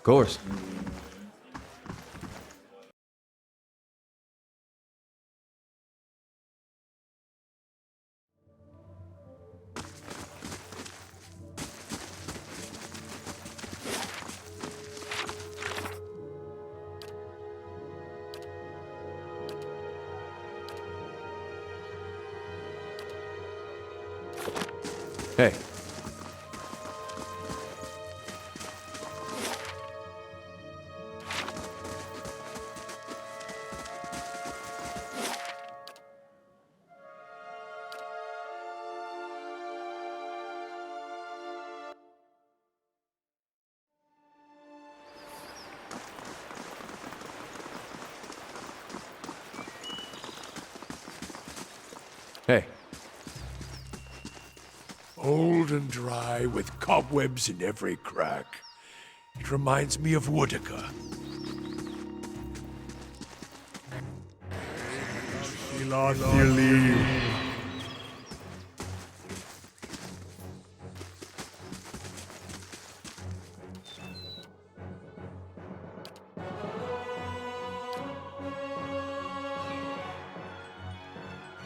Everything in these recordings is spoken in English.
course. Hey. Hey. Old and dry, with cobwebs in every crack. It reminds me of Woodica.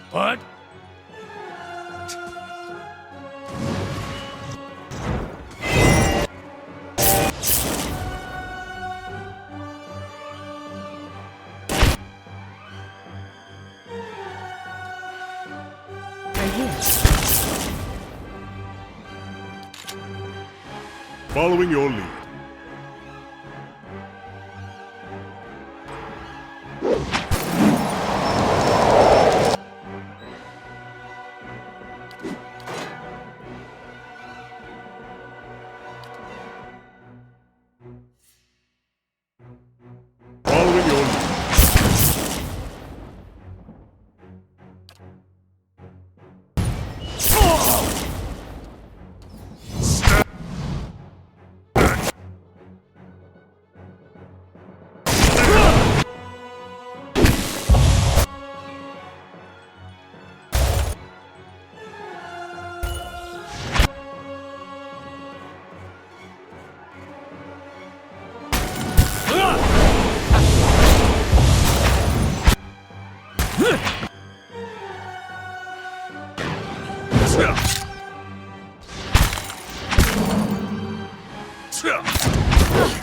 What? Following your lead. Following your lead.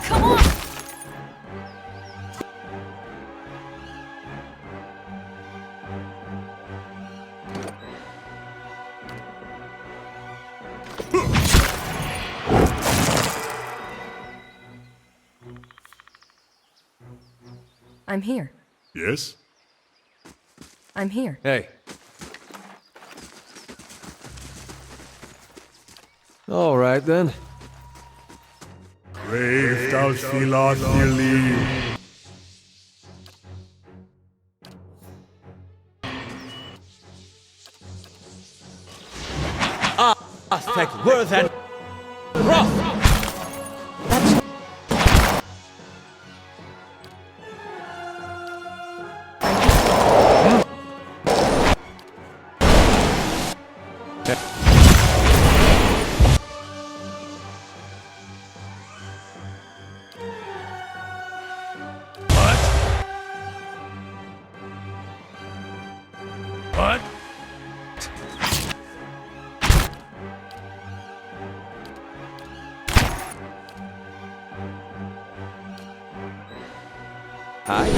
Come on! I'm here. Yes? I'm here. Hey. All right, then. Brave thou shalt believe. Aspect worth and wrath. What? Hi.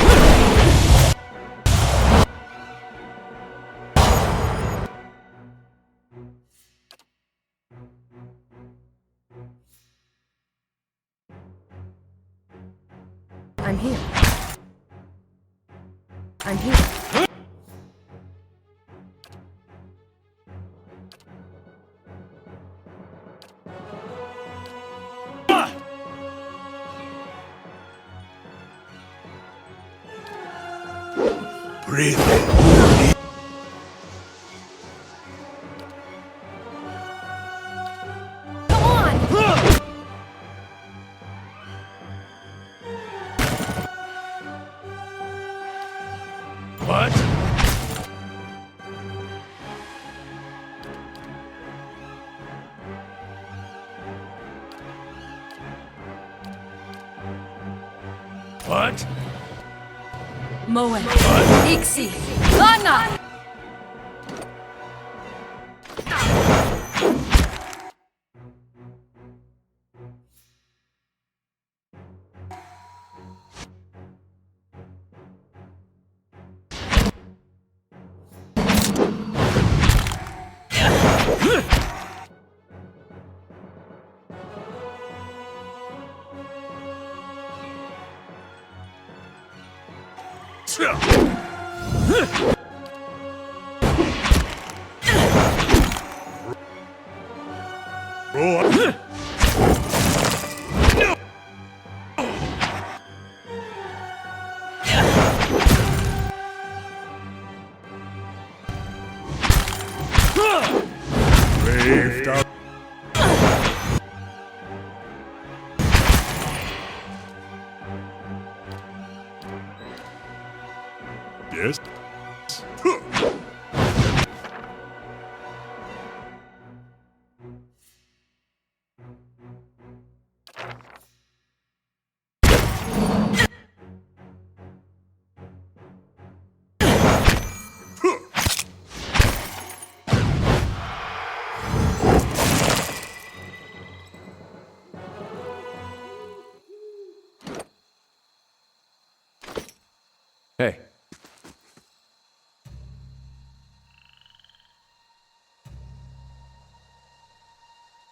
I'm here. I'm here. Breathe in. Come on! What? What? Moen. Ixi. Lana. Roar. Braved out. Yes. Hey.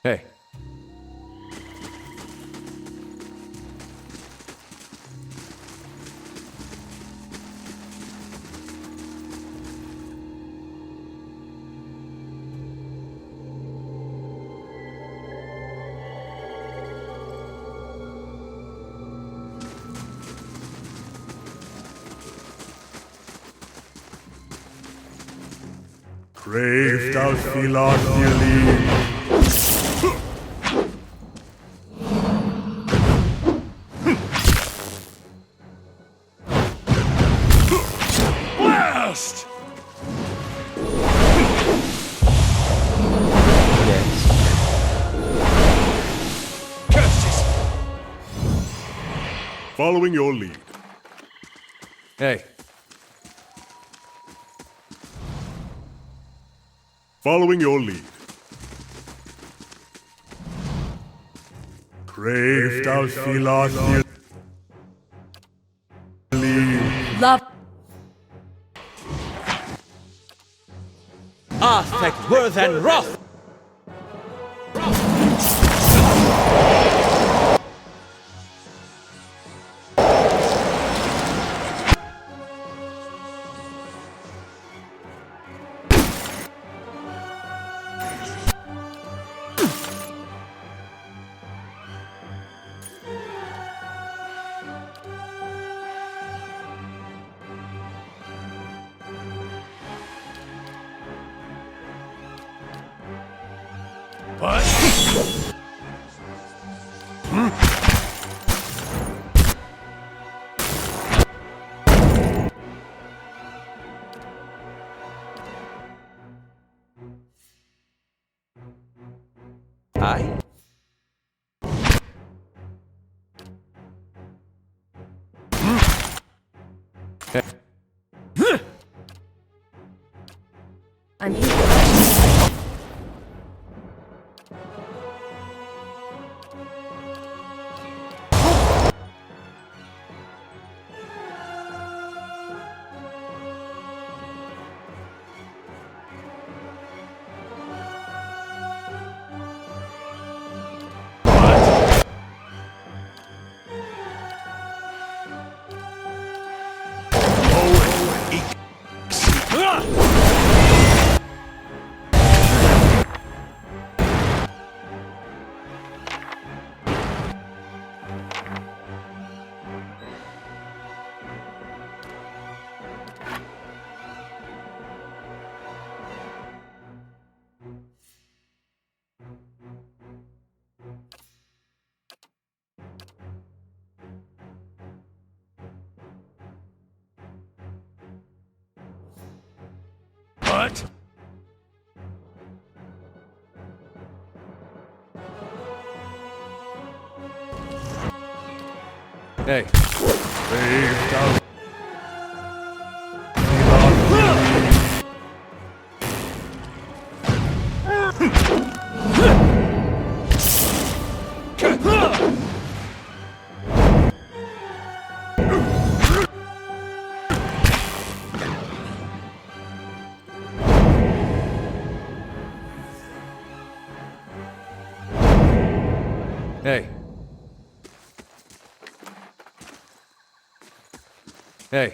Hey. Braved out Philadelphia. Blast! Curses! Following your lead. Hey. Following your lead. Craved out Philadelphia. Love. Aztec worth and wrath! What? Aye? I'm here. What? Hey. Faith thou Hey. Hey.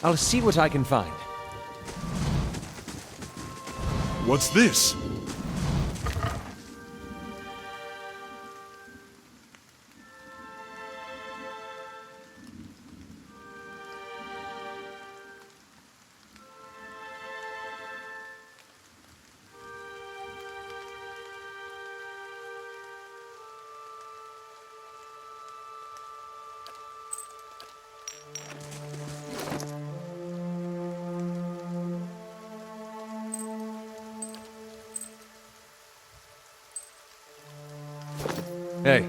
I'll see what I can find. What's this? Hey.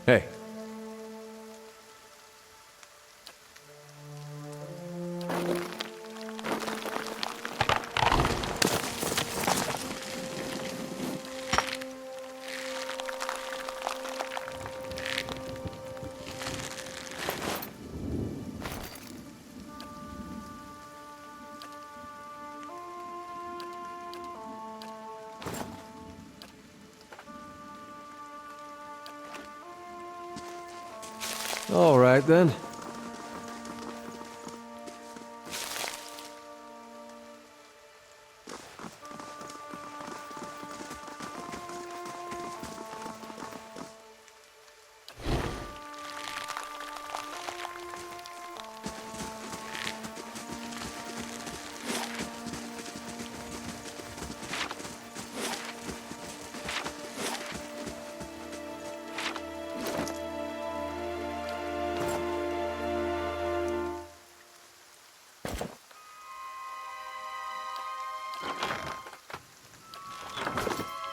Hey. All right, then.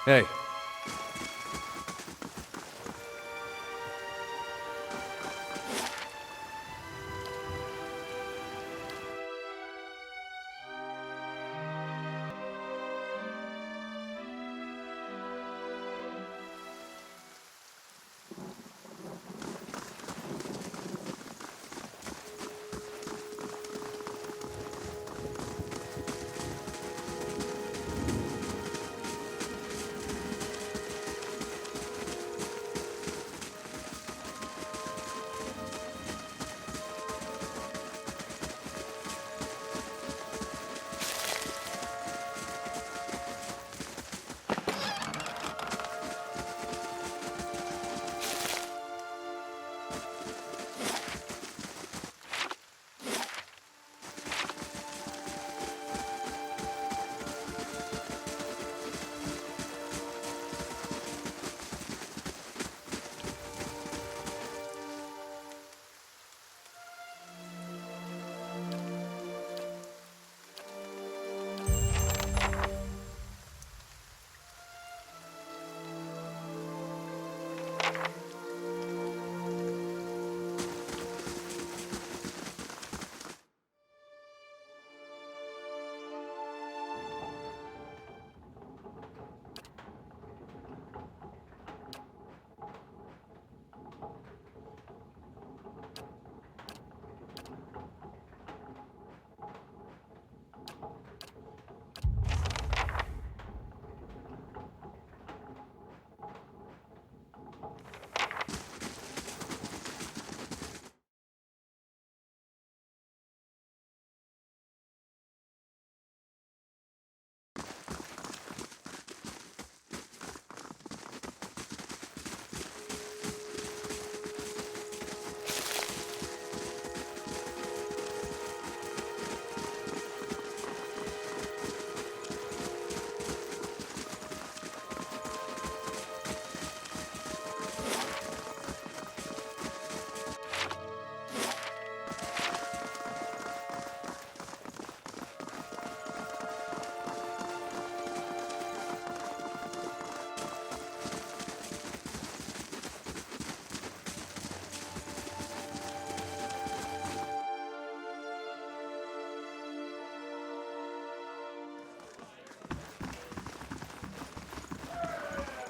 Hey.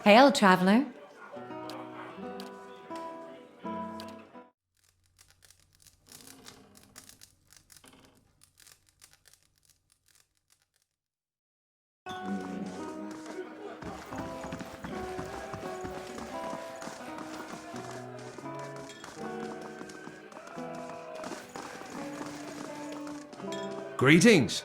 Hail, traveler. Greetings.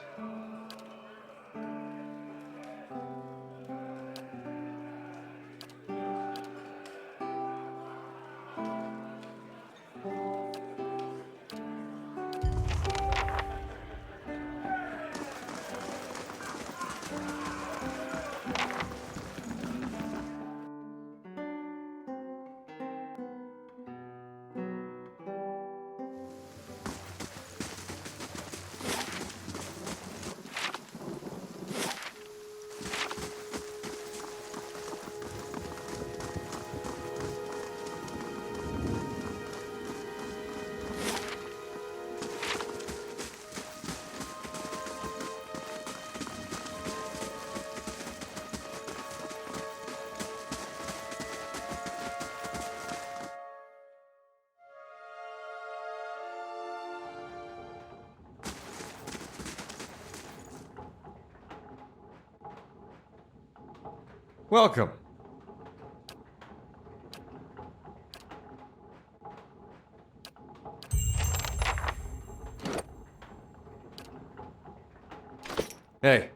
Welcome. Hey.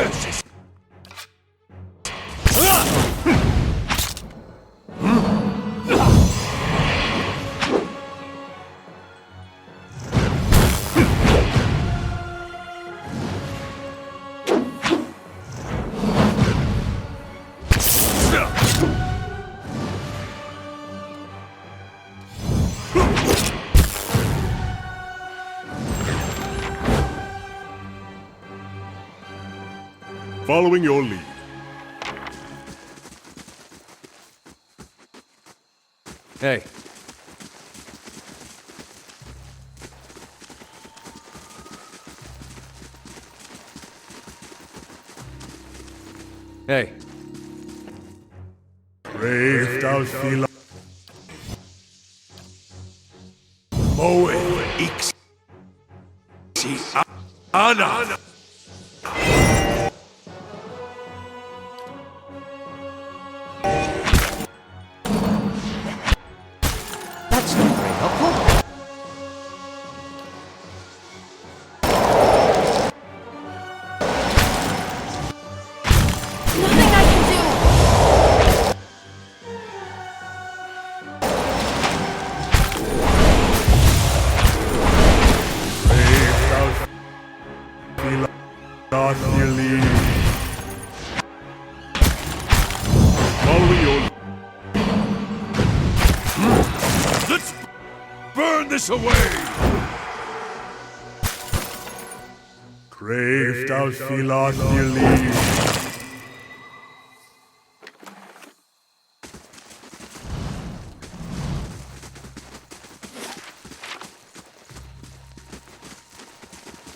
Yes! Following your lead. Hey. Hey. Brave thou feel. Moe ixi ana. That's not very helpful. Nothing I can do! Brave thou feel. Not your lead. Following your lead. Let's burn this away! Crave thou feel on your lead.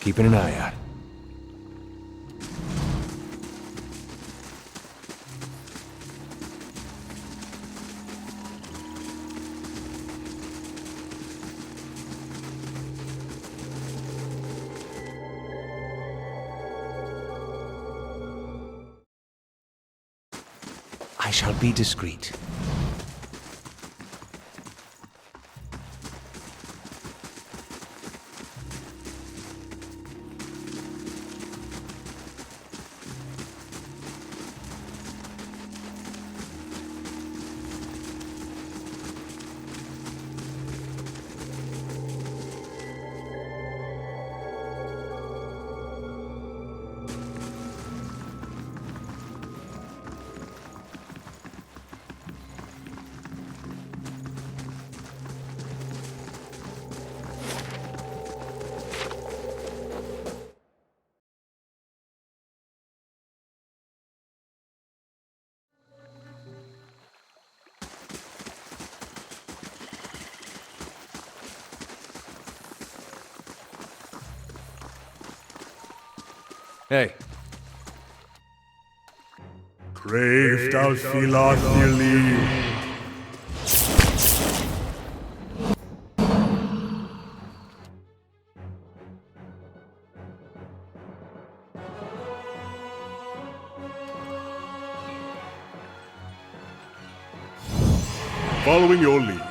Keeping an eye out. I shall be discreet. Hey. Crave thou feel on your lead. Following your lead.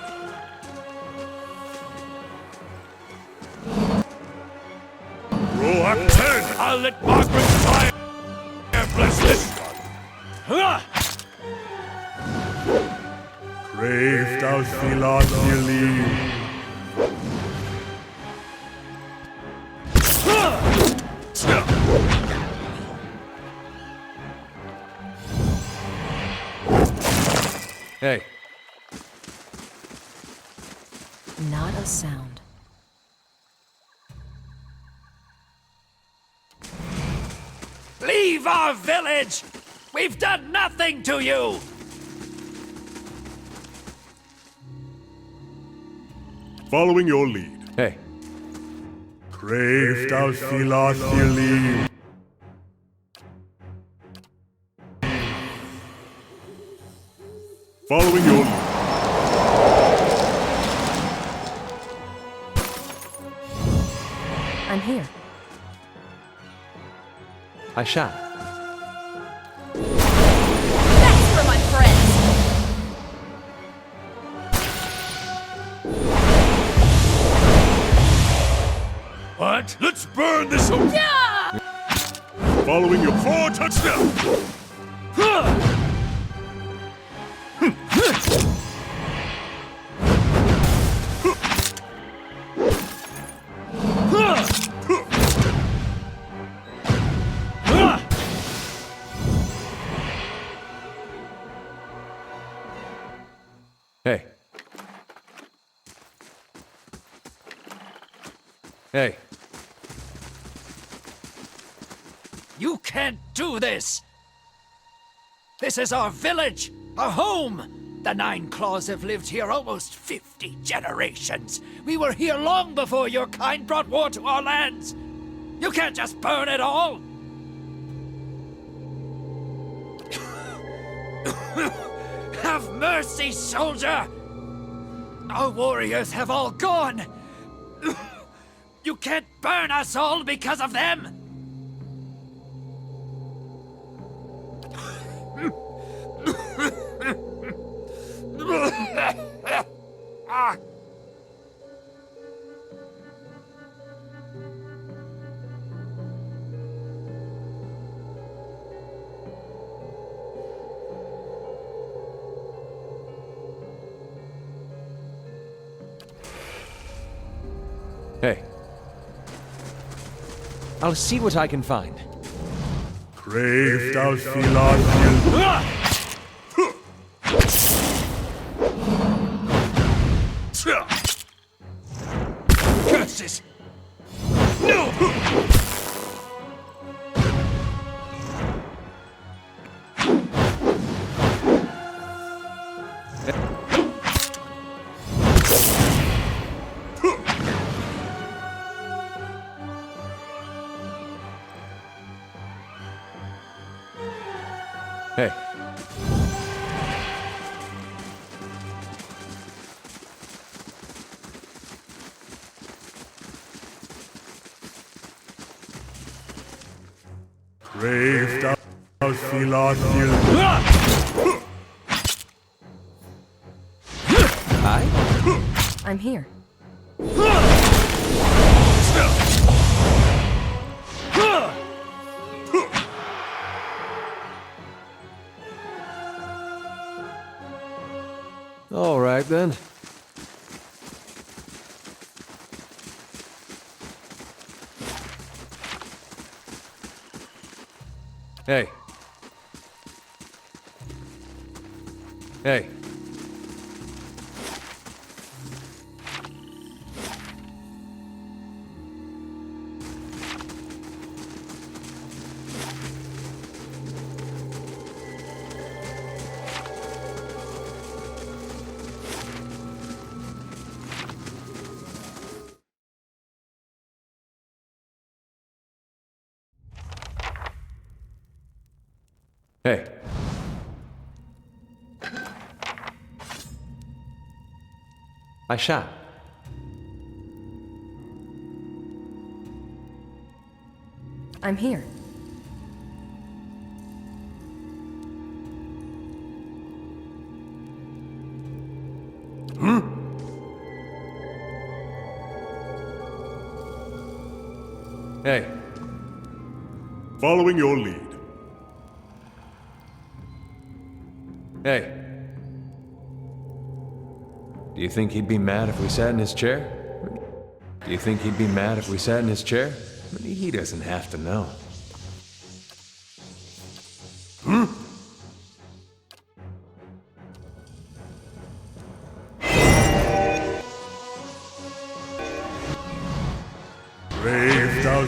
Rock 10! I'll let Margaret's fire bless this one! Crave thou feel on your lead. Hey. Not a sound. Leave our village! We've done nothing to you! Following your lead. Hey. Crave thou feel on your lead. Following your lead. I'm here. I shall. That's for my friends! What? Let's burn this away! Yeah! Following your 4 touchdowns. Hey. Hey. You can't do this! This is our village, our home! The Nine Claws have lived here almost 50 generations. We were here long before your kind brought war to our lands. You can't just burn it all! Have mercy, soldier! Our warriors have all gone! You can't burn us all because of them! Hey. I'll see what I can find. Crave thou Philadelphia. Curses! No! Hey. Crave thou Philadelphia. I'm here. All right, then. Hey. Hey. Hey. I shall. I'm here. Hey. Following your lead. Hey. Do you think he'd be mad if we sat in his chair? Do you think he'd be mad if we sat in his chair? He doesn't have to know. Crave thou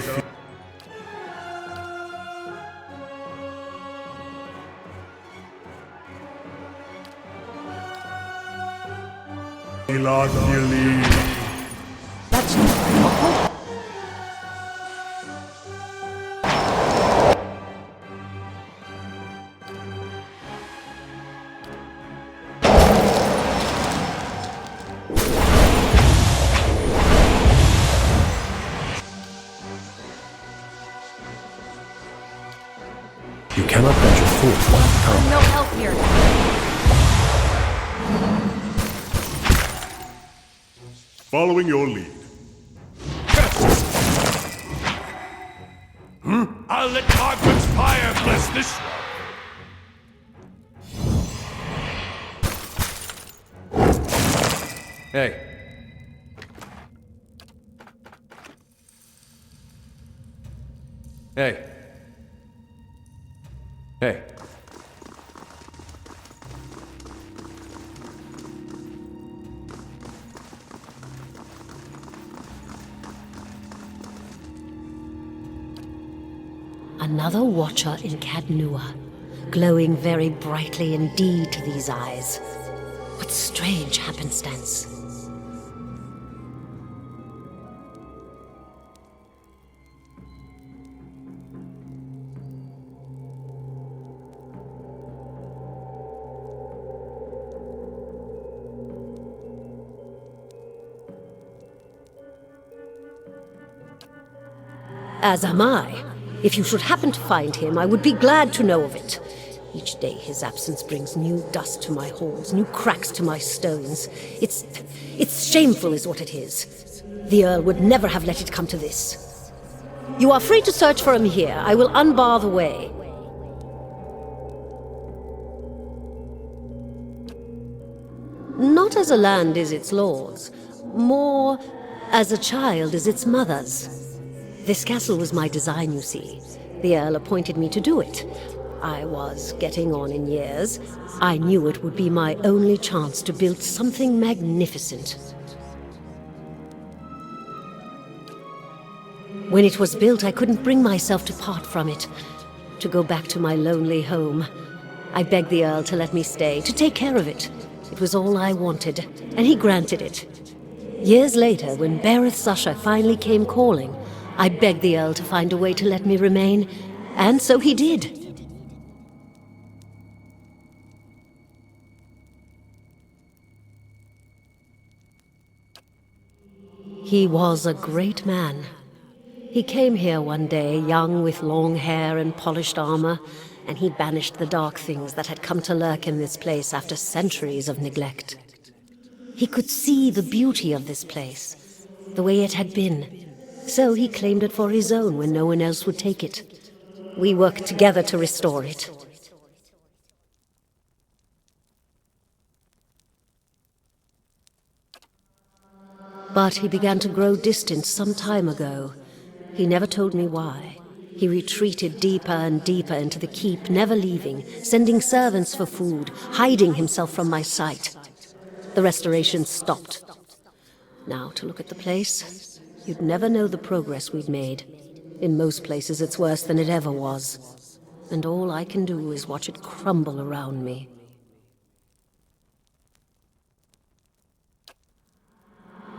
Philadelphia. That's not very helpful. You cannot venture forth. Come. No help here. Following your lead. I'll let Margaret's fire bless this. Hey. Hey. Hey. Another watcher in Cadnua, glowing very brightly indeed to these eyes. What strange happenstance. As am I. If you should happen to find him, I would be glad to know of it. Each day his absence brings new dust to my halls, new cracks to my stones. It's shameful is what it is. The Earl would never have let it come to this. You are free to search for him here. I will unbar the way. Not as a land is its lord's, more as a child is its mother's. This castle was my design, you see. The Earl appointed me to do it. I was getting on in years. I knew it would be my only chance to build something magnificent. When it was built, I couldn't bring myself to part from it, to go back to my lonely home. I begged the Earl to let me stay, to take care of it. It was all I wanted, and he granted it. Years later, when Bereth's usher finally came calling, I begged the Earl to find a way to let me remain, and so he did. He was a great man. He came here one day, young with long hair and polished armor, and he banished the dark things that had come to lurk in this place after centuries of neglect. He could see the beauty of this place, the way it had been. So he claimed it for his own when no one else would take it. We worked together to restore it. But he began to grow distant some time ago. He never told me why. He retreated deeper and deeper into the keep, never leaving, sending servants for food, hiding himself from my sight. The restoration stopped. Now, to look at the place, you'd never know the progress we'd made. In most places, it's worse than it ever was. And all I can do is watch it crumble around me.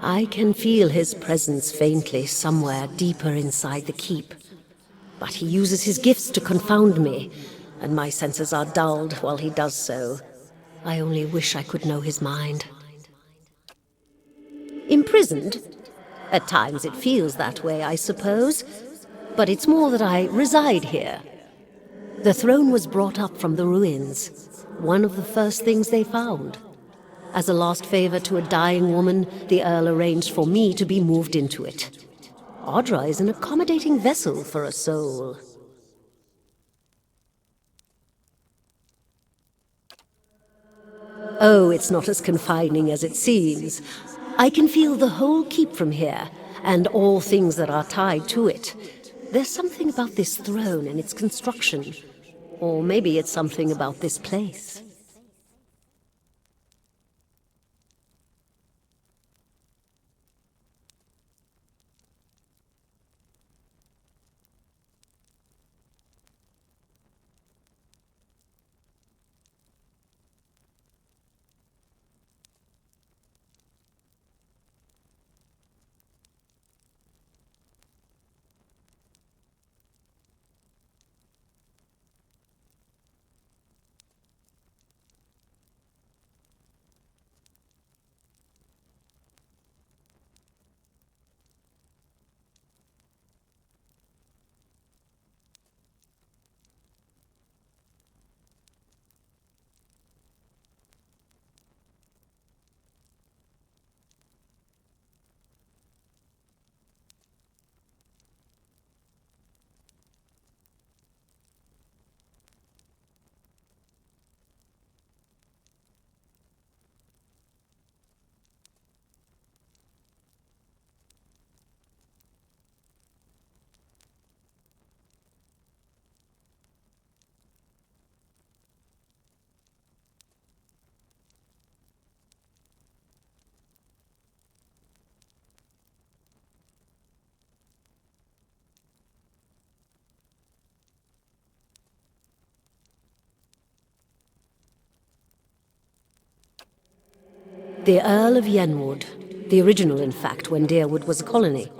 I can feel his presence faintly somewhere deeper inside the keep. But he uses his gifts to confound me, and my senses are dulled while he does so. I only wish I could know his mind. Imprisoned? At times it feels that way, I suppose. But it's more that I reside here. The throne was brought up from the ruins, one of the first things they found. As a last favor to a dying woman, the Earl arranged for me to be moved into it. Audra is an accommodating vessel for a soul. Oh, it's not as confining as it seems. I can feel the whole keep from here, and all things that are tied to it. There's something about this throne and its construction. Or maybe it's something about this place. The Earl of Yenwood, the original, in fact, when Deerwood was a colony.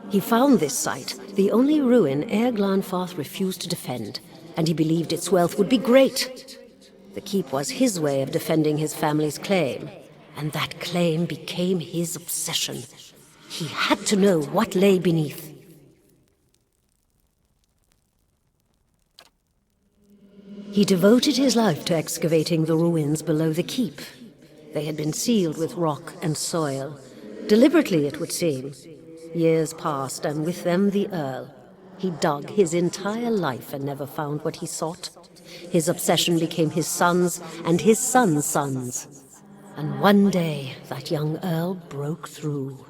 He found this site, the only ruin Ere Glanfarth refused to defend, and he believed its wealth would be great. The keep was his way of defending his family's claim, and that claim became his obsession. He had to know what lay beneath. He devoted his life to excavating the ruins below the keep. They had been sealed with rock and soil. Deliberately, it would seem. Years passed, and with them the Earl. He dug his entire life and never found what he sought. His obsession became his sons and his sons' sons. And one day, that young Earl broke through.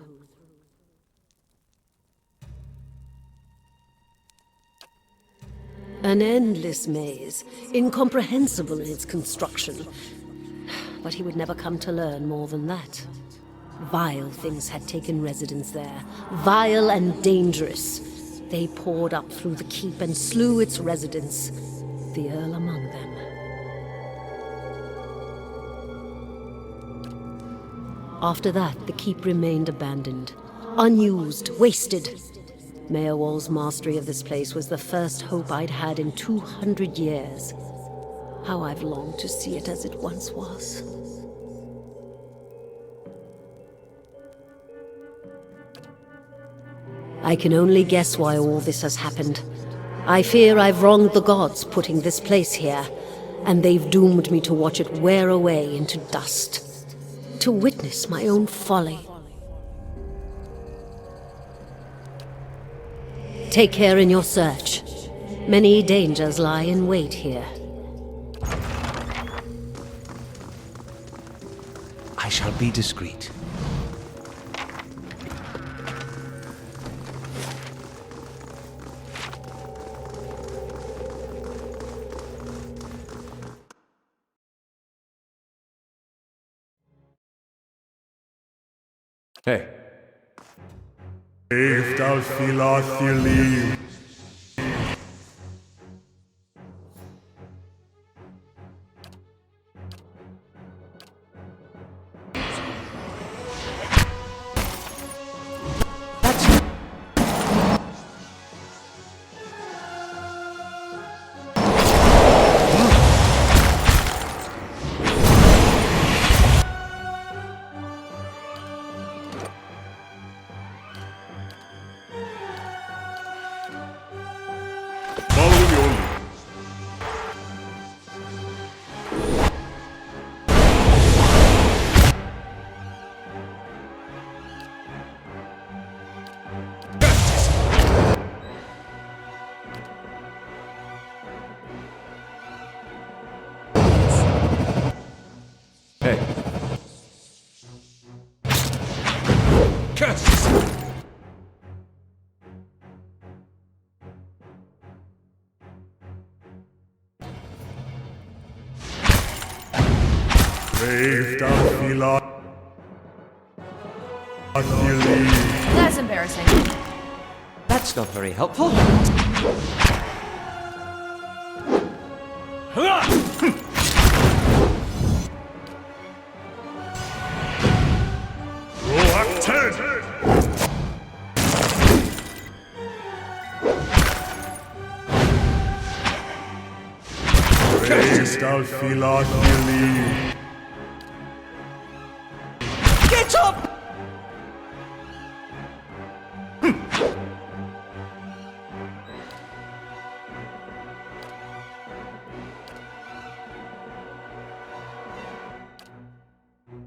An endless maze, incomprehensible in its construction. But he would never come to learn more than that. Vile things had taken residence there, vile and dangerous. They poured up through the keep and slew its residents, the Earl among them. After that, the keep remained abandoned, unused, wasted. Meowall's mastery of this place was the first hope I'd had in 200 years. How I've longed to see it as it once was. I can only guess why all this has happened. I fear I've wronged the gods putting this place here, and they've doomed me to watch it wear away into dust. To witness my own folly. Take care in your search. Many dangers lie in wait here. I shall be discreet. Hey. Heeft als Philath je lief. Hey. Curses! Heeft als Philath je lief. That's embarrassing. That's not very helpful. Roak 10. Heeft als Philath je lief. Get up!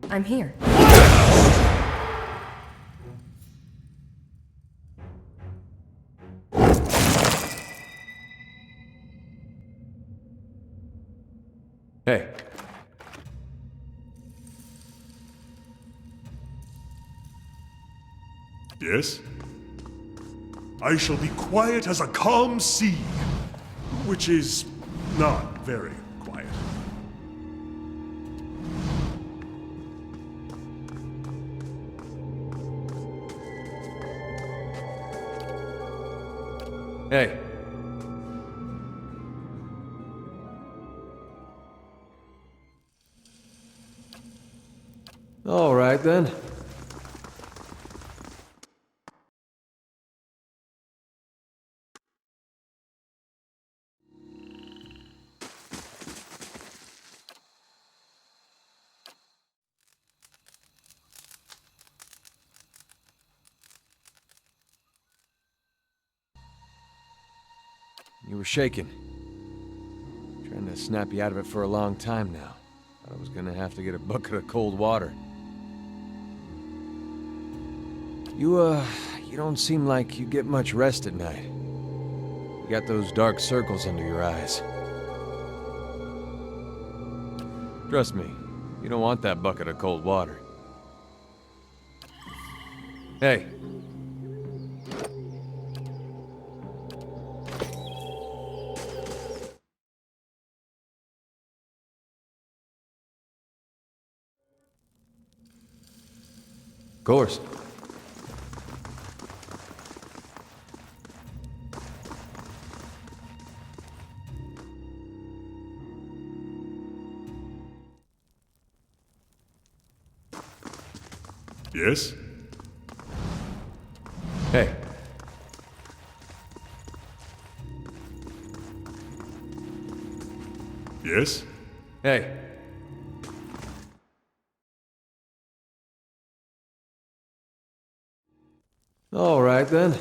I'm here. Hey. Yes? I shall be quiet as a calm sea, which is not very quiet. Hey. All right then. You were shaking. Trying to snap you out of it for a long time now. Thought I was gonna have to get a bucket of cold water. You don't seem like you get much rest at night. You got those dark circles under your eyes. Trust me, you don't want that bucket of cold water. Hey. Of course. Yes? Hey. Yes? Hey. All right then.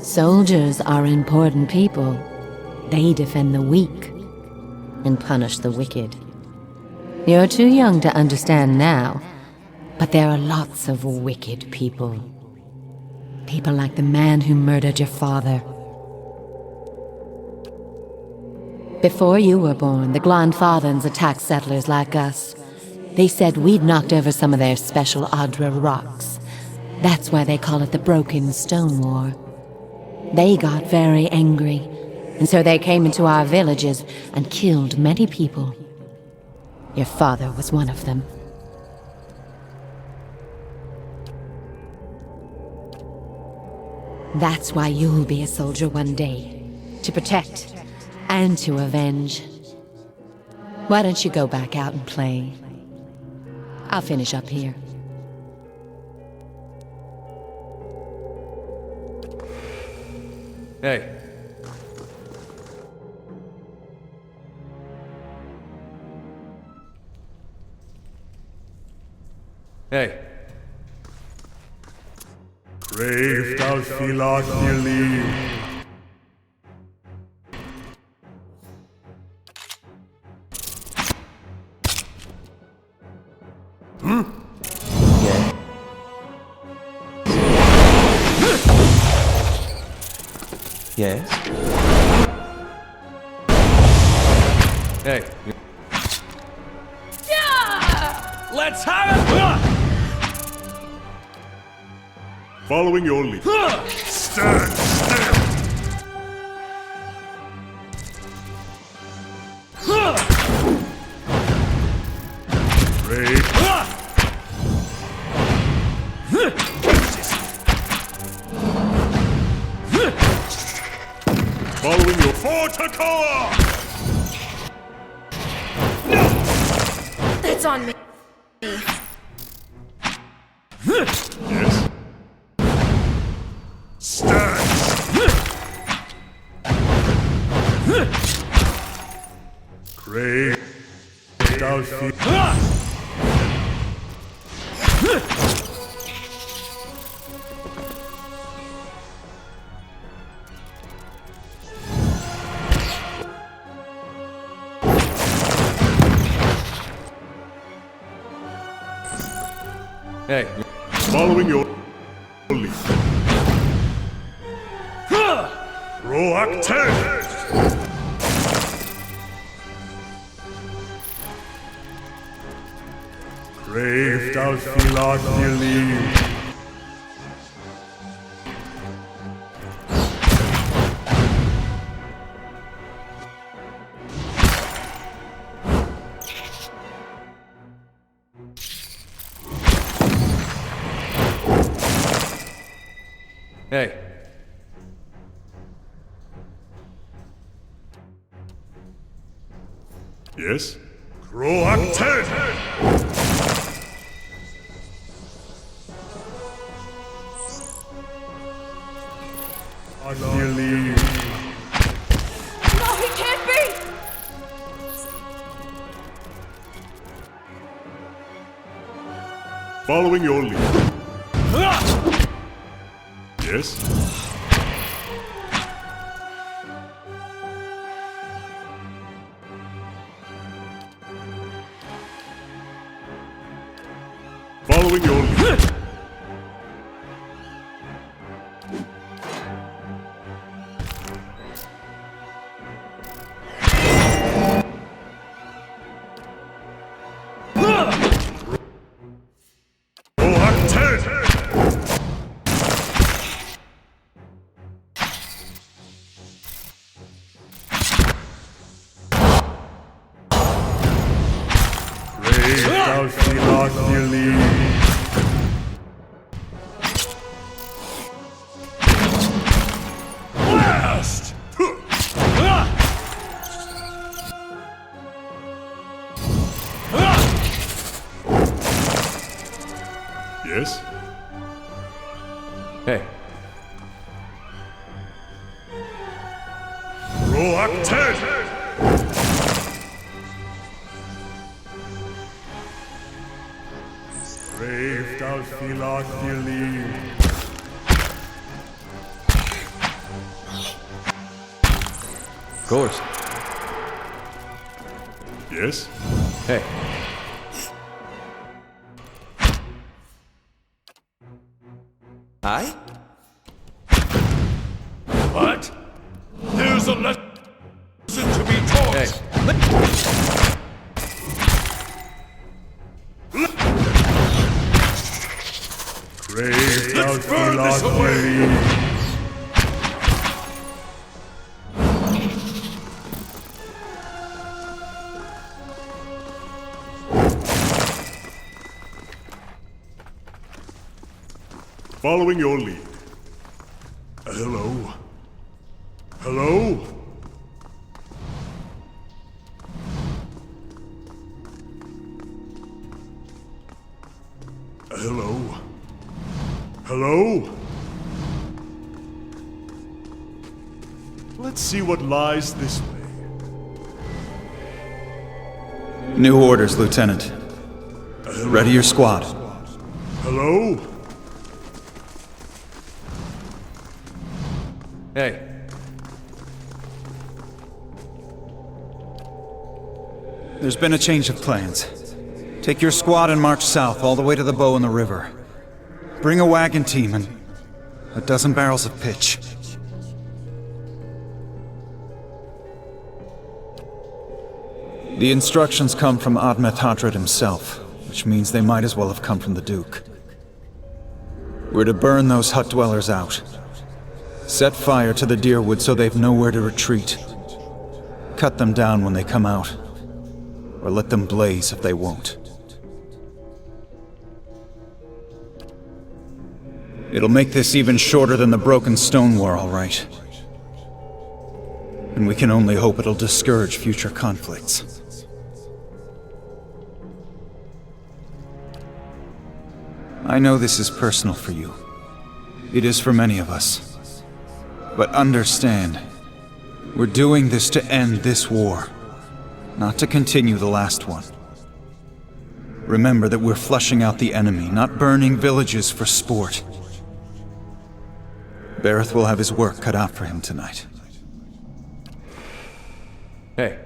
Soldiers are important people. They defend the weak and punish the wicked. You're too young to understand now, but there are lots of wicked people. People like the man who murdered your father. Before you were born, the Glanfathans attacked settlers like us. They said we'd knocked over some of their special Adra rocks. That's why they call it the Broken Stone War. They got very angry, and so they came into our villages and killed many people. Your father was one of them. That's why you'll be a soldier one day, to protect and to avenge. Why don't you go back out and play? I'll finish up here. Hey. Hey. Brave thou Philothili. Yes? Hey. Let's have it! Following your lead. Stand still! Brave. Following your Fortacoa! That's on me. Yes? Stand! Brave thou Philothili. Hey. Following your lead. Proactive! Brave thou Philothili. Hey. Yes? Croak 10! Unbelieve. No, he can't be! Following your lead. Yes? Following your lead. Croak 10! Brave thou shalt not believe. Blast! Yes? Hey. Croak 10! Brave thou shalt not believe. Of course. Yes? Hey. Aye? What? There's a lesson to be taught! Hey. Brave thou Let's burn shalt this not away. believe. Following your lead. Hello? Hello? Hello? Hello? Let's see what lies this way. New orders, Lieutenant. Ready your squad. Hello? Hey. There's been a change of plans. Take your squad and march south all the way to the bow in the river. Bring a wagon team and a dozen barrels of pitch. The instructions come from Admeth Hadred himself, which means they might as well have come from the Duke. We're to burn those hut dwellers out. Set fire to the deerwood so they've nowhere to retreat. Cut them down when they come out. Or let them blaze if they won't. It'll make this even shorter than the broken stone war, all right. And we can only hope it'll discourage future conflicts. I know this is personal for you. It is for many of us. But understand, we're doing this to end this war, not to continue the last one. Remember that we're flushing out the enemy, not burning villages for sport. Bareth will have his work cut out for him tonight. Hey.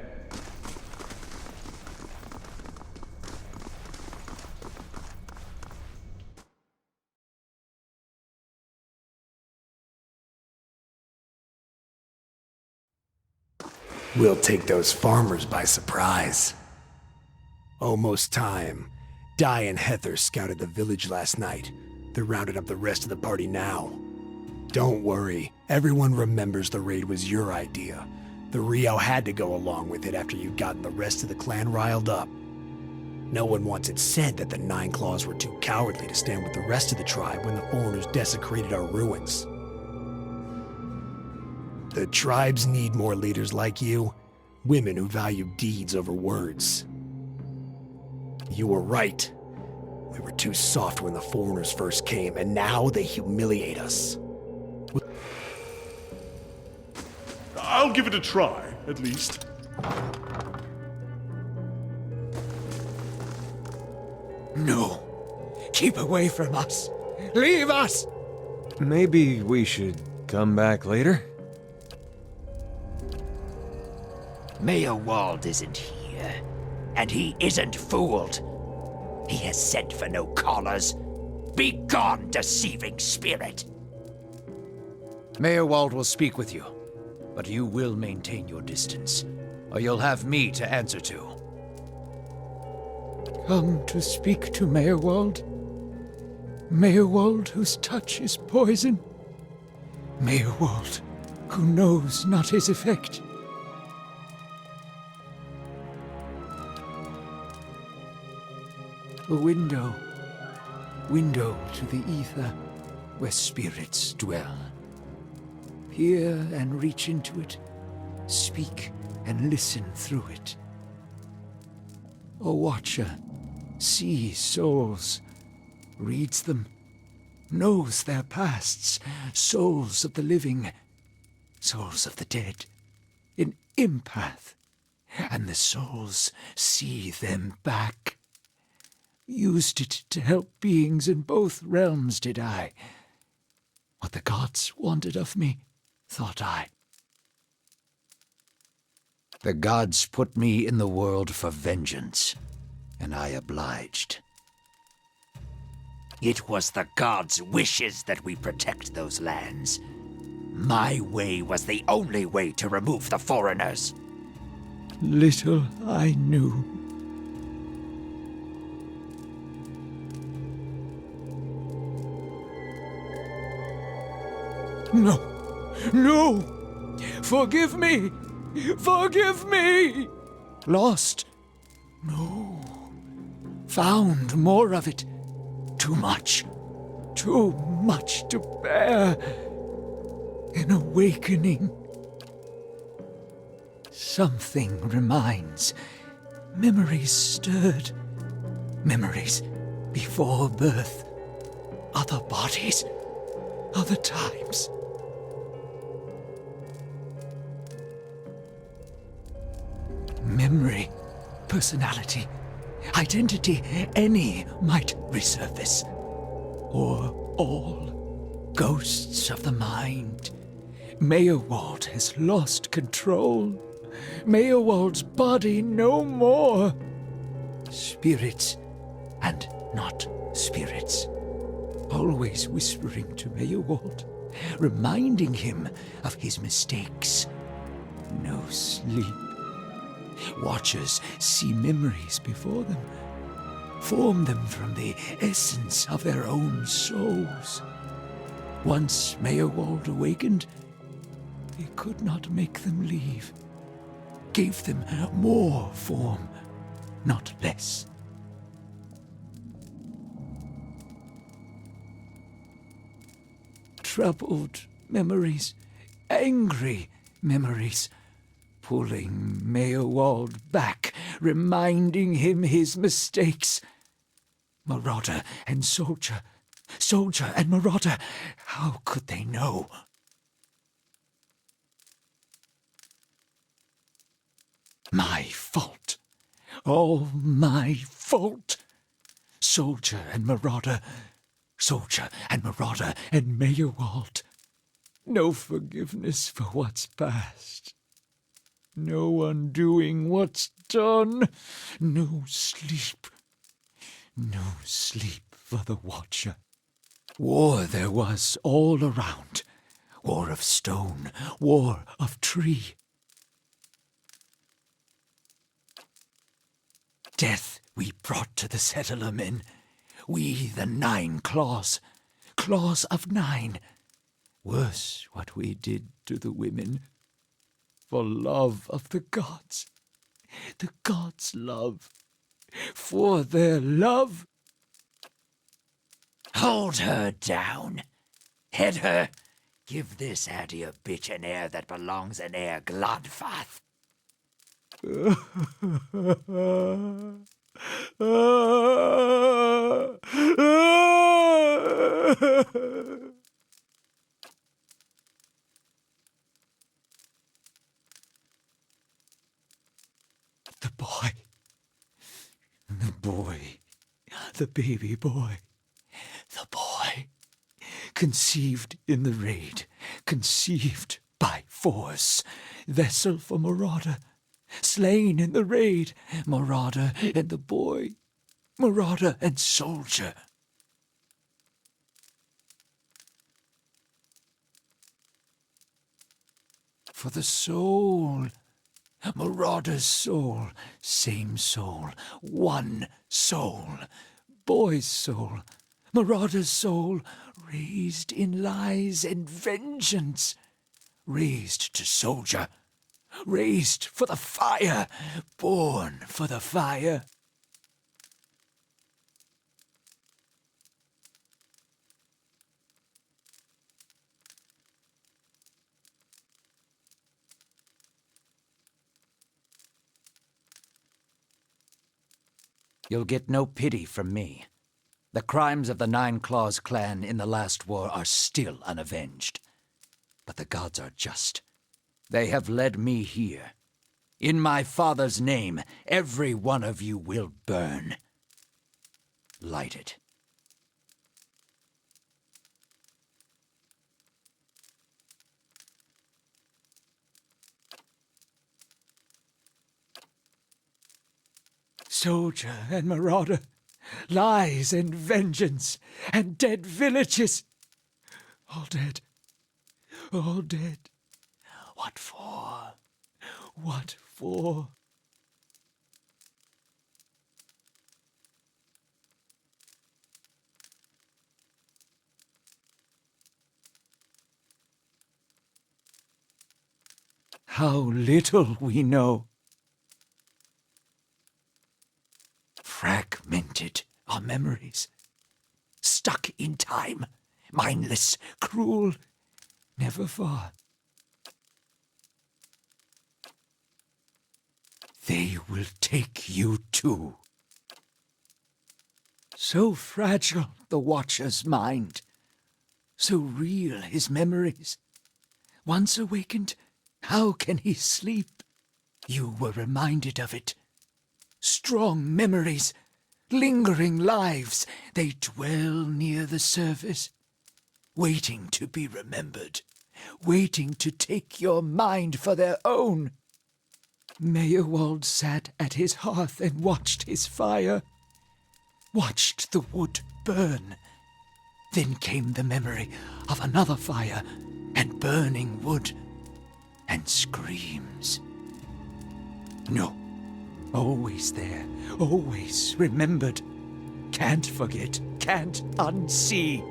We'll take those farmers by surprise. Almost time. Di and Heather scouted the village last night. They're rounding up the rest of the party now. Don't worry, everyone remembers the raid was your idea. The Rio had to go along with it after you'd gotten the rest of the clan riled up. No one wants it said that the Nine Claws were too cowardly to stand with the rest of the tribe when the foreigners desecrated our ruins. The tribes need more leaders like you. Women who value deeds over words. You were right. We were too soft when the foreigners first came, and now they humiliate us. I'll give it a try, at least. No. Keep away from us. Leave us! Maybe we should come back later? Mayor Wald isn't here, and he isn't fooled. He has sent for no callers. Be gone, deceiving spirit! Mayor Wald will speak with you, but you will maintain your distance, or you'll have me to answer to. Come to speak to Mayor Wald? Mayor Wald whose touch is poison? Mayor Wald who knows not his effect? A window to the ether where spirits dwell. Peer and reach into it, speak and listen through it. A watcher sees souls, reads them, knows their pasts, souls of the living, souls of the dead, an empath, and the souls see them back. Used it to help beings in both realms, did I. What the gods wanted of me, thought I. The gods put me in the world for vengeance, and I obliged. It was the gods' wishes that we protect those lands. My way was the only way to remove the foreigners. Little I knew. No! No! Forgive me! Forgive me! Lost? No. Found more of it. Too much. Too much to bear. An awakening. Something reminds. Memories stirred. Memories before birth. Other bodies. Other times. Memory, personality, identity, any might resurface. Or all. Ghosts of the mind. Mayor Wald has lost control. Mayor Wald's body no more. Spirits and not spirits. Always whispering to Mayor Wald, reminding him of his mistakes. No sleep. Watchers see memories before them, form them from the essence of their own souls. Once Mayor Wald awakened, he could not make them leave. Gave them more form, not less. Troubled memories, angry memories, pulling Mayor Wald back, reminding him his mistakes. Marauder and soldier, soldier and marauder, how could they know? My fault. All my fault. Soldier and marauder, soldier and marauder and Mayor Wald. No forgiveness for what's past. No undoing what's done. No sleep. No sleep for the Watcher. War there was all around. War of stone, war of tree. Death we brought to the settler men. We, the 9 claws. Claws of 9. Worse what we did to the women. For love of the gods love, for their love. Hold her down, head her, Give this addy a bitch an air that belongs in air Glodfath. The boy. The boy. The baby boy. The boy. Conceived in the raid. Conceived by force. Vessel for marauder. Slain in the raid. Marauder and the boy. Marauder and soldier. For the soul. Marauder's soul, same soul, one soul, boy's soul, marauder's soul, raised in lies and vengeance, raised to soldier, raised for the fire, born for the fire. You'll get no pity from me. The crimes of the Nine Claws clan in the last war are still unavenged. But the gods are just. They have led me here. In my father's name, every one of you will burn. Light it. Soldier and marauder, lies and vengeance, and dead villages. All dead. All dead. What for? What for? How little we know. Fragmented our memories, stuck in time, mindless, cruel, never far. They will take you too. So fragile the Watcher's mind, so real his memories. Once awakened, how can he sleep? You were reminded of it. Strong memories, lingering lives, they dwell near the surface, waiting to be remembered, waiting to take your mind for their own. Meyerwald sat at his hearth and watched his fire, watched the wood burn. Then came the memory of another fire and burning wood and screams. No. Always there, always remembered. Can't forget, can't unsee.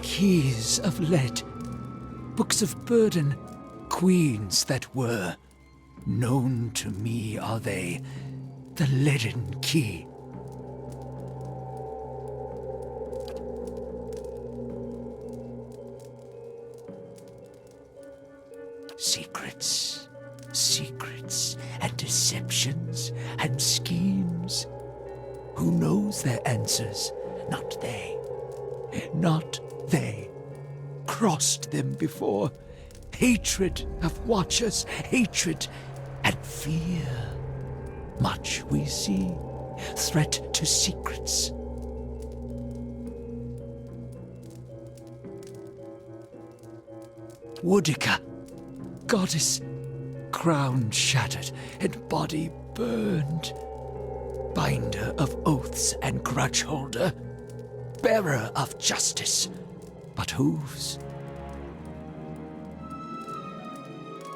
Keys of lead, books of burden, queens that were. Known to me are they, the leaden key. Secrets. Secrets and deceptions and schemes. Who knows their answers? Not they. Not they. Crossed them before. Hatred of Watchers, hatred and fear. Much we see. Threat to secrets. Woodica, goddess, crown shattered and body burned. Binder of oaths and grudge holder. Bearer of justice, but hooves.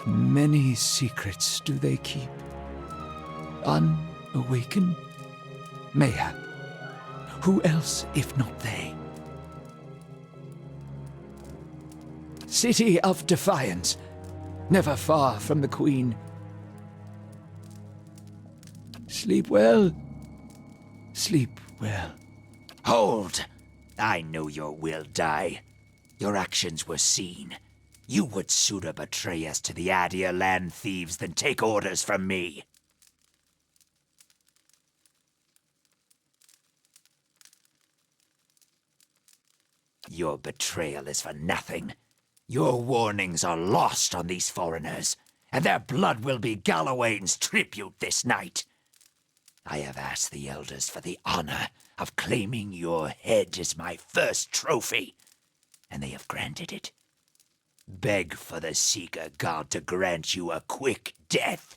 Many secrets do they keep. Unawakened? Mayhap. Who else if not they? City of Defiance, never far from the Queen. Sleep well. Sleep well. Hold! I know your will, Die. Your actions were seen. You would sooner betray us to the Adir land thieves than take orders from me. Your betrayal is for nothing. Your warnings are lost on these foreigners, and their blood will be Gallowayne's tribute this night. I have asked the elders for the honor of claiming your head as my first trophy, and they have granted it. Beg for the Seeker God to grant you a quick death.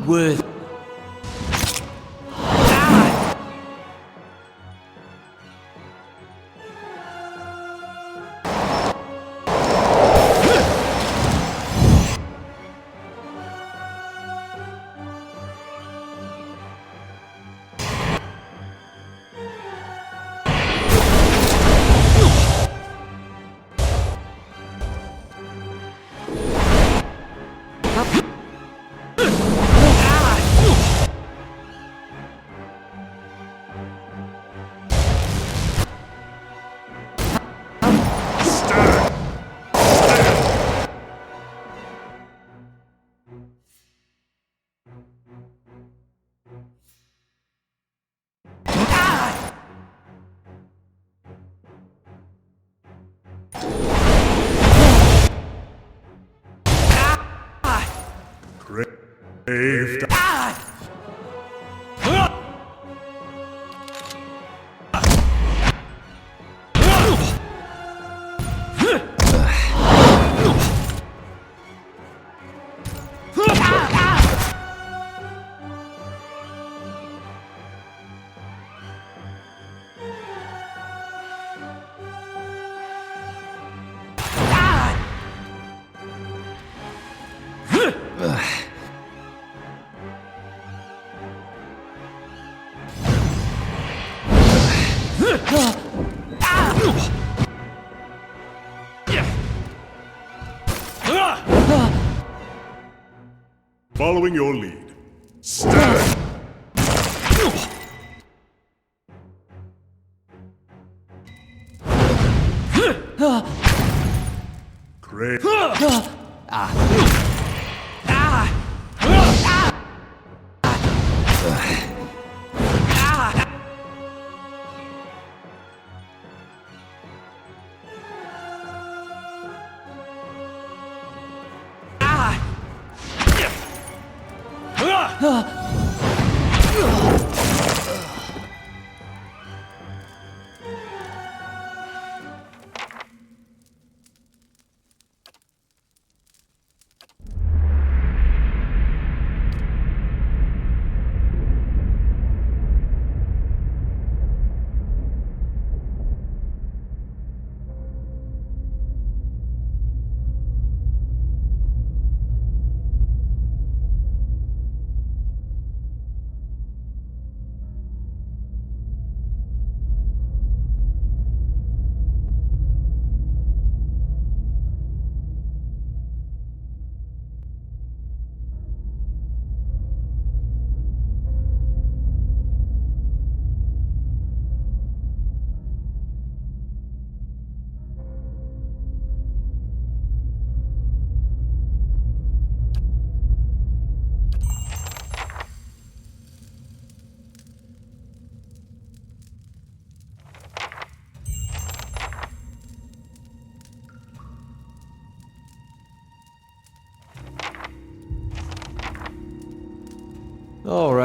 Worth. Brave. Following your lead. Stand! Great.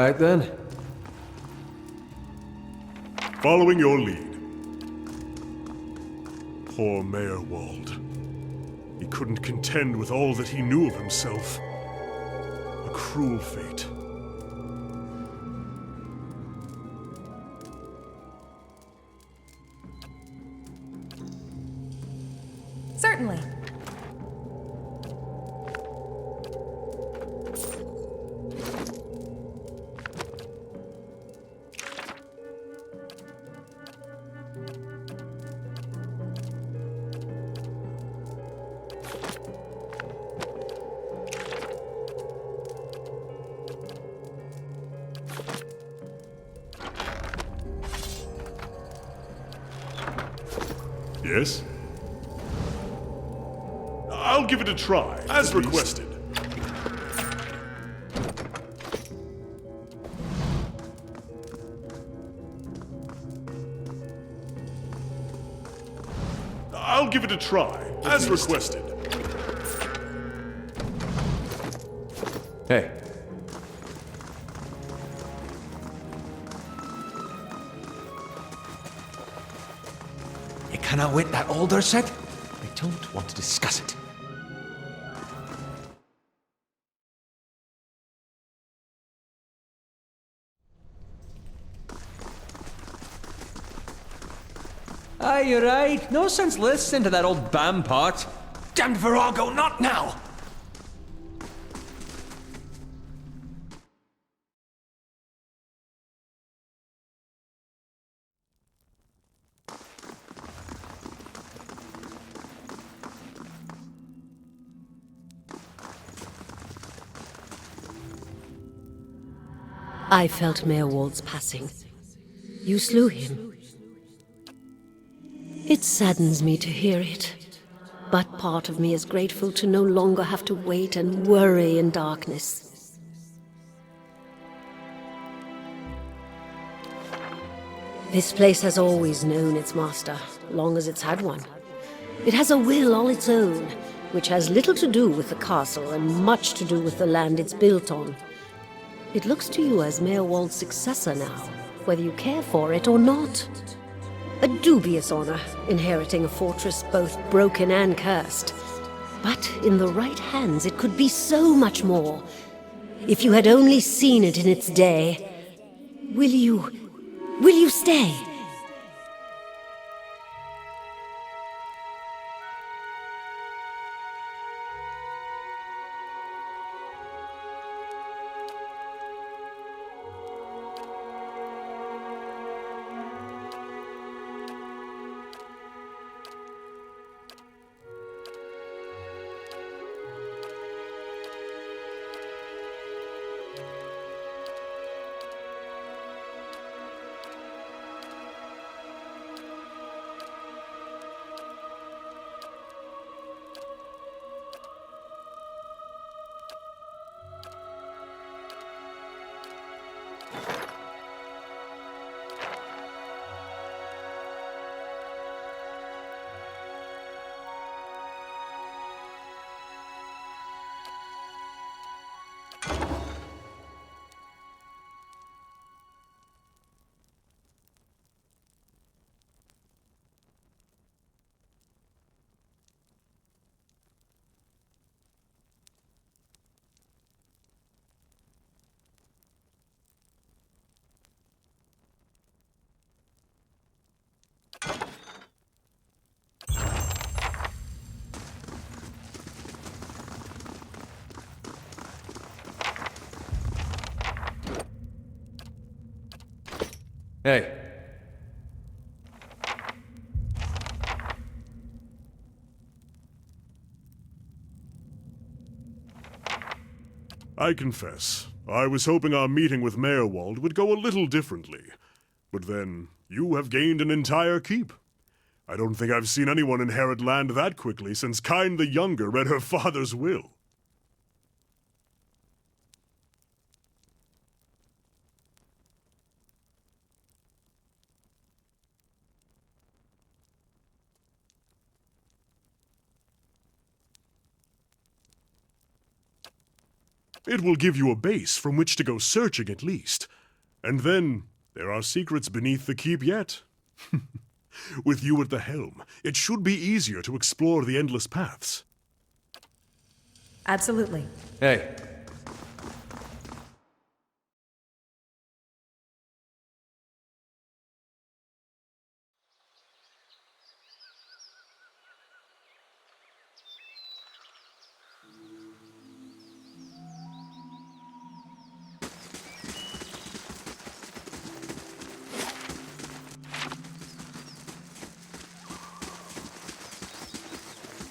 right then. Following your lead. Poor Mayor Wald. He couldn't contend with all that he knew of himself. A cruel fate. Certainly. Yes? I'll give it a try, as requested. I'll give it a try, as requested. Hey. You cannot wait that older set? I don't want to discuss it. Aye, you're right. No sense listening to that old bam pot. Damned Virago, not now! I felt Mayor Wald's passing. You slew him. It saddens me to hear it, but part of me is grateful to no longer have to wait and worry in darkness. This place has always known its master, long as it's had one. It has a will all its own, which has little to do with the castle and much to do with the land it's built on. It looks to you as Mayor Wald's successor now, whether you care for it or not. A dubious honor, inheriting a fortress both broken and cursed. But in the right hands, it could be so much more. If you had only seen it in its day. Will you stay? Hey. I confess, I was hoping our meeting with Mayor Wald would go a little differently. But then, you have gained an entire keep. I don't think I've seen anyone inherit land that quickly since Kyne the Younger read her father's will. It will give you a base from which to go searching at least. And then, there are secrets beneath the keep yet. With you at the helm, it should be easier to explore the endless paths. Absolutely. Hey.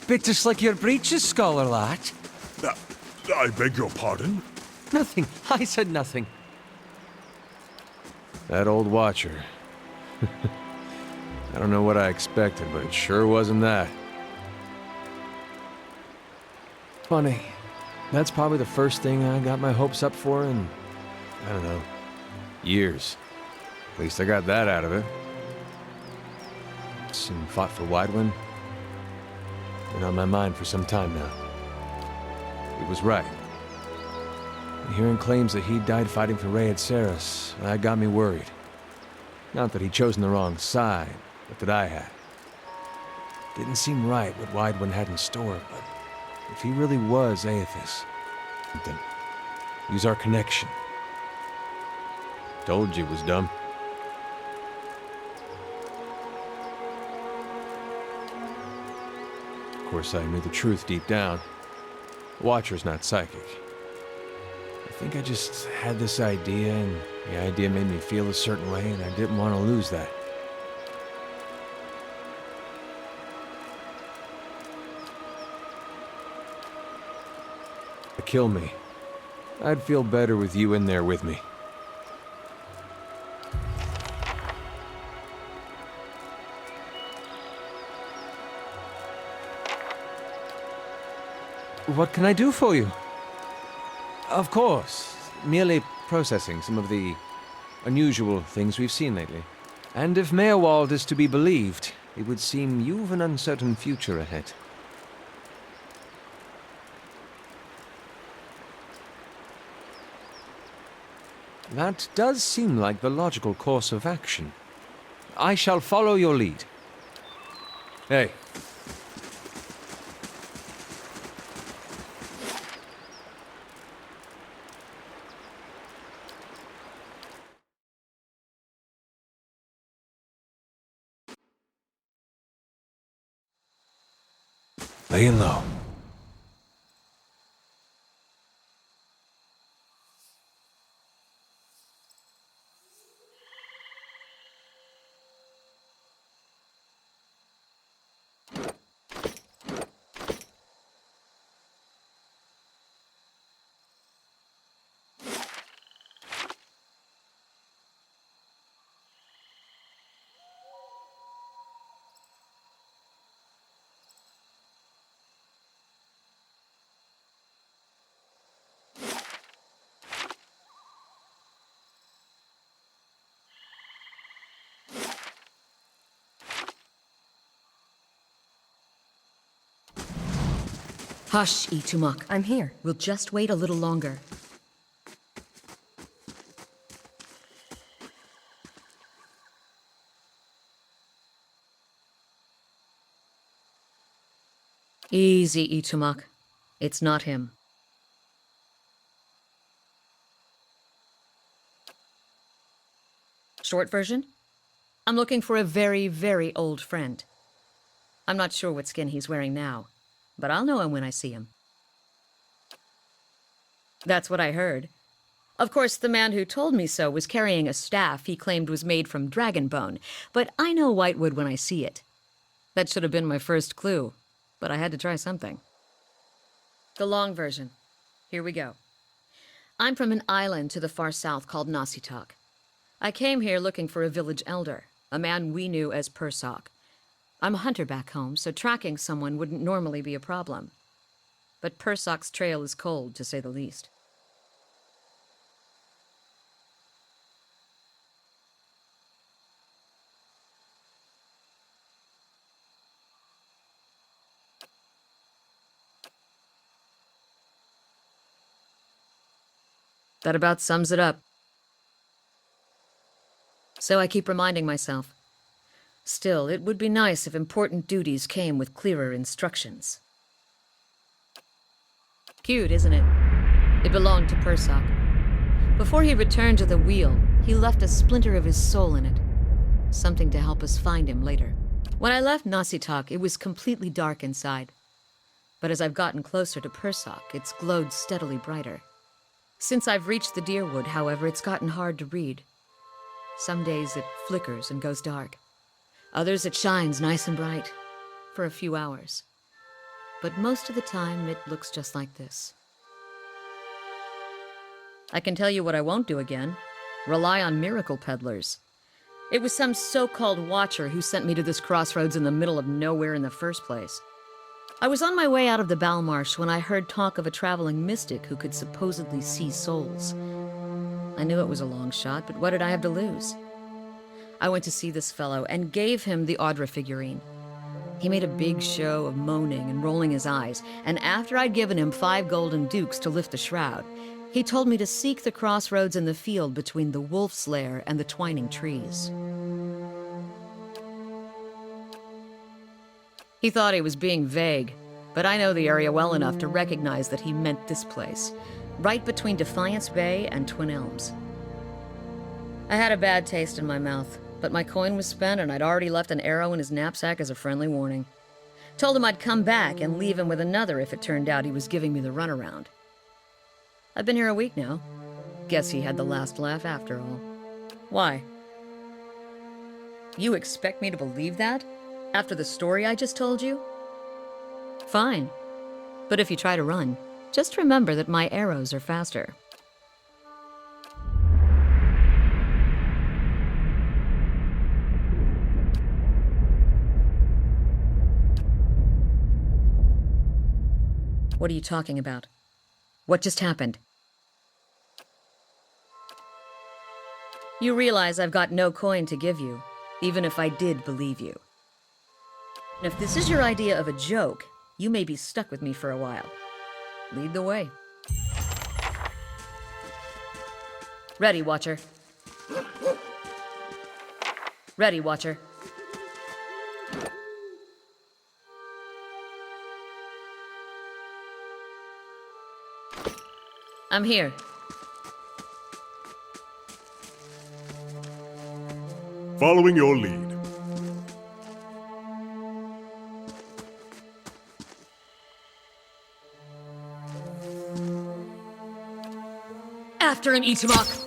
Bit to slick your breeches, scholar lad. I beg your pardon? Nothing. I said nothing. That old watcher. I don't know what I expected, but it sure wasn't that. Funny. That's probably the first thing I got my hopes up for in, I don't know, Years. At least I got that out of it. and fought for Widewind. Been on my mind for some time now. He was right. And hearing claims that he died fighting for Rey at Ceres, that got me worried. Not that he'd chosen the wrong side, but that I had. Didn't seem right what Widewind had in store, but if he really was Aethys, then use our connection. Told you it was dumb. Of course, I knew the truth deep down. Watcher's not psychic. I think I just had this idea, and the idea made me feel a certain way, and I didn't want to lose that. Kill me. I'd feel better with you in there with me. What can I do for you? Of course. Merely processing some of the unusual things we've seen lately. And if Meerwald is to be believed, it would seem you've an uncertain future ahead. That does seem like the logical course of action. I shall follow your lead. Hey. Laying low. Hush, Itumok. I'm here. We'll just wait a little longer. Easy, Itumok. It's not him. Short version? I'm looking for a very, very old friend. I'm not sure what skin he's wearing now, but I'll know him when I see him. That's what I heard. Of course, the man who told me so was carrying a staff he claimed was made from dragon bone, but I know Whitewood when I see it. That should have been my first clue, but I had to try something. The long version. Here we go. I'm from an island to the far south called Nasitok. I came here looking for a village elder, a man we knew as Persok. I'm a hunter back home, so tracking someone wouldn't normally be a problem. But Persok's trail is cold, to say the least. That about sums it up. So I keep reminding myself. Still, it would be nice if important duties came with clearer instructions. Cute, isn't it? It belonged to Persock. Before he returned to the wheel, he left a splinter of his soul in it. Something to help us find him later. When I left Nasitak, it was completely dark inside. But as I've gotten closer to Persock, it's glowed steadily brighter. Since I've reached the Deerwood, however, it's gotten hard to read. Some days it flickers and goes dark. Others it shines nice and bright, for a few hours. But most of the time it looks just like this. I can tell you what I won't do again. Rely on miracle peddlers. It was some so-called watcher who sent me to this crossroads in the middle of nowhere in the first place. I was on my way out of the Balmarsh when I heard talk of a traveling mystic who could supposedly see souls. I knew it was a long shot, but what did I have to lose? I went to see this fellow and gave him the Audra figurine. He made a big show of moaning and rolling his eyes, and after I'd given him 5 golden dukes to lift the shroud, he told me to seek the crossroads in the field between the wolf's lair and the twining trees. He thought he was being vague, but I know the area well enough to recognize that he meant this place, right between Defiance Bay and Twin Elms. I had a bad taste in my mouth, but my coin was spent and I'd already left an arrow in his knapsack as a friendly warning. Told him I'd come back and leave him with another if it turned out he was giving me the runaround. I've been here a week now. Guess he had the last laugh after all. Why? You expect me to believe that? After the story I just told you? Fine. But if you try to run, just remember that my arrows are faster. What are you talking about? What just happened? You realize I've got no coin to give you, even if I did believe you. And if this is your idea of a joke, you may be stuck with me for a while. Lead the way. Ready, Watcher. Ready, Watcher. I'm here. Following your lead. After him, Ichimak!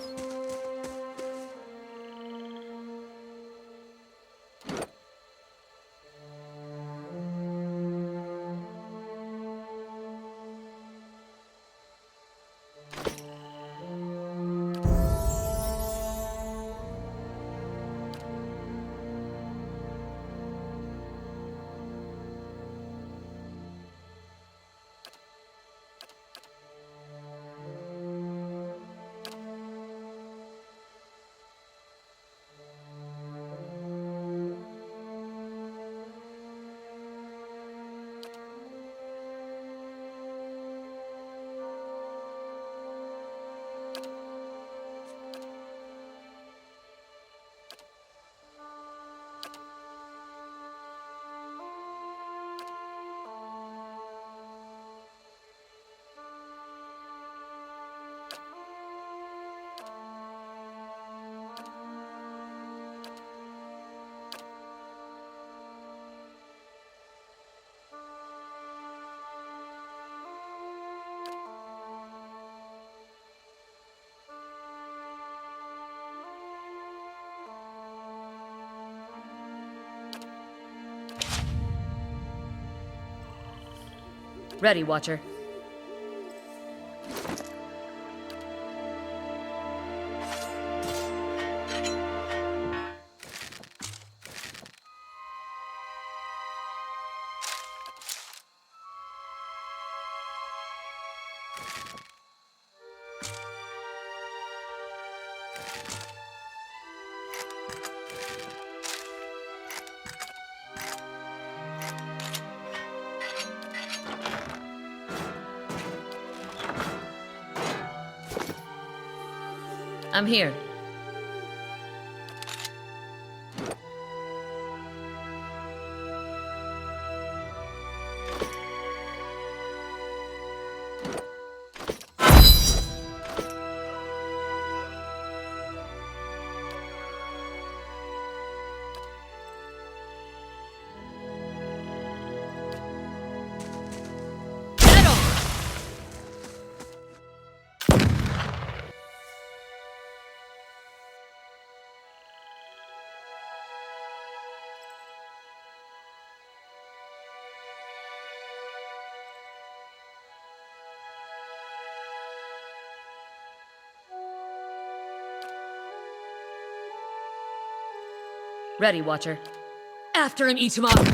Ready, Watcher. I'm here. Ready, Watcher. After him, eat him up!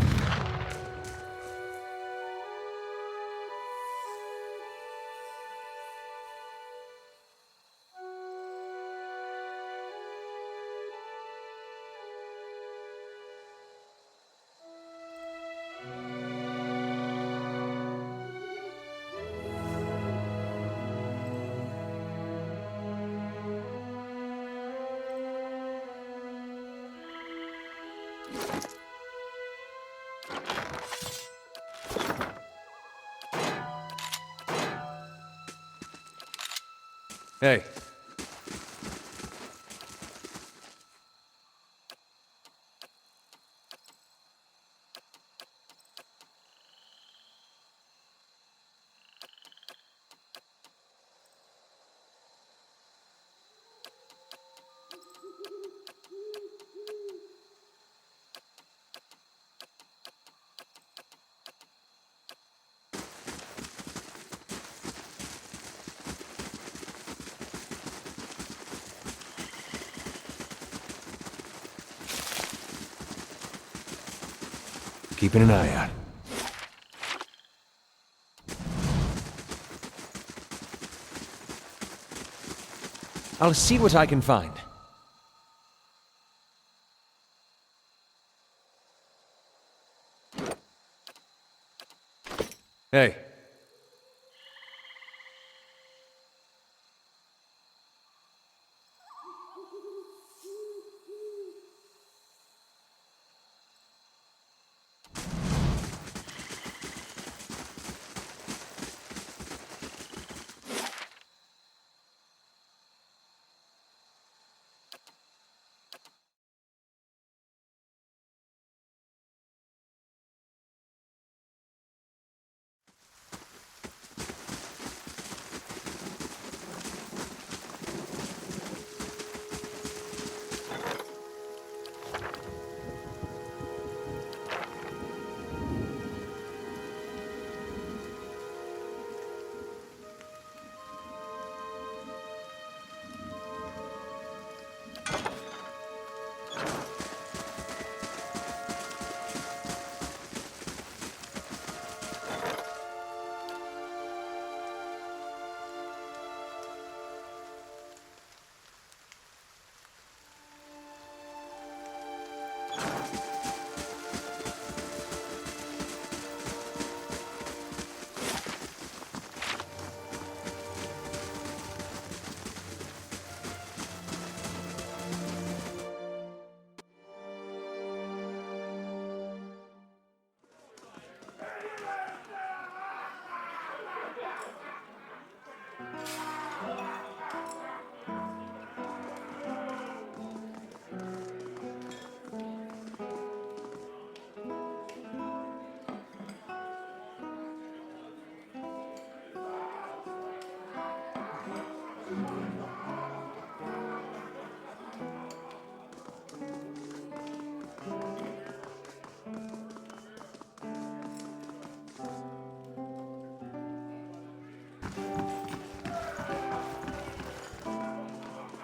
Hey. Keeping an eye out. I'll see what I can find. Hey.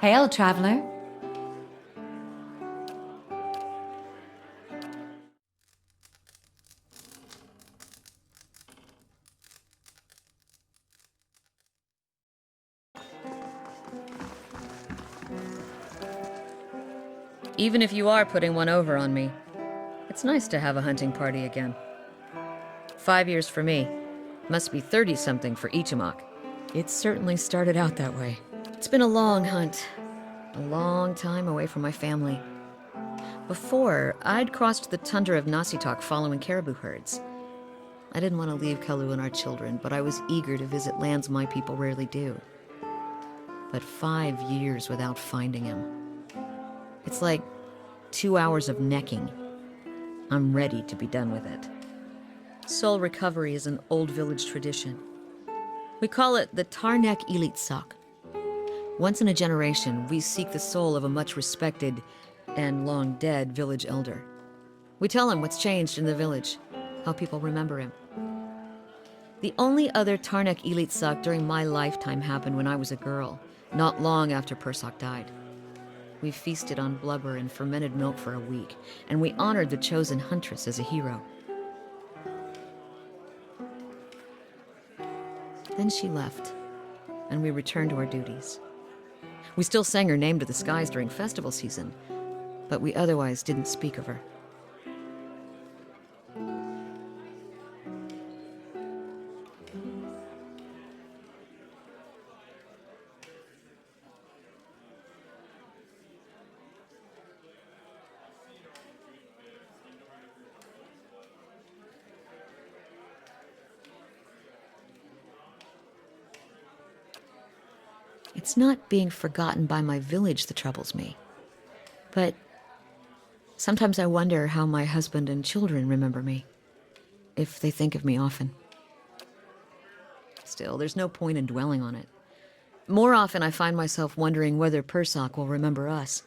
Hail, traveler. Even if you are putting one over on me, it's nice to have a hunting party again. 5 years for me. Must be 30-something for Ichimak. It certainly started out that way. It's been a long hunt. A long time away from my family. Before, I'd crossed the tundra of Nasitok following caribou herds. I didn't want to leave Kalu and our children, but I was eager to visit lands my people rarely do. But 5 years without finding him. It's like 2 hours of necking. I'm ready to be done with it. Soul recovery is an old village tradition. We call it the Tarnek Elitsak. Once in a generation, we seek the soul of a much respected and long dead village elder. We tell him what's changed in the village, how people remember him. The only other Tarnek Elitsak during my lifetime happened when I was a girl, not long after Persak died. We feasted on blubber and fermented milk for a week, and we honored the chosen huntress as a hero. Then she left, and we returned to our duties. We still sang her name to the skies during festival season, but we otherwise didn't speak of her. It's not being forgotten by my village that troubles me. But sometimes I wonder how my husband and children remember me, if they think of me often. Still, there's no point in dwelling on it. More often I find myself wondering whether Persak will remember us.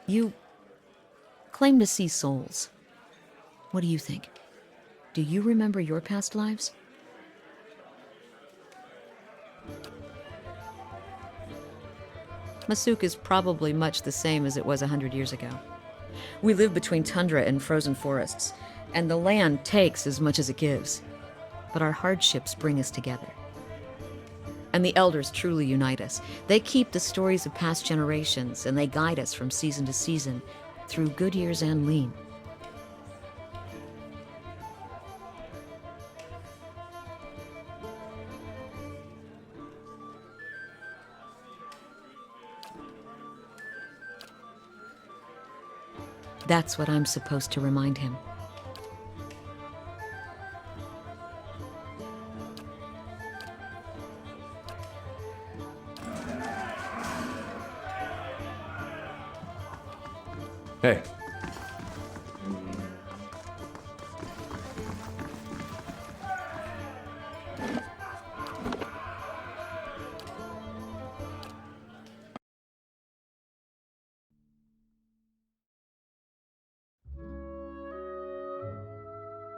You claim to see souls. What do you think? Do you remember your past lives? Masuk is probably much the same as it was 100 years ago. We live between tundra and frozen forests, and the land takes as much as it gives. But our hardships bring us together. And the elders truly unite us. They keep the stories of past generations, and they guide us from season to season, through good years and lean. That's what I'm supposed to remind him. Hey.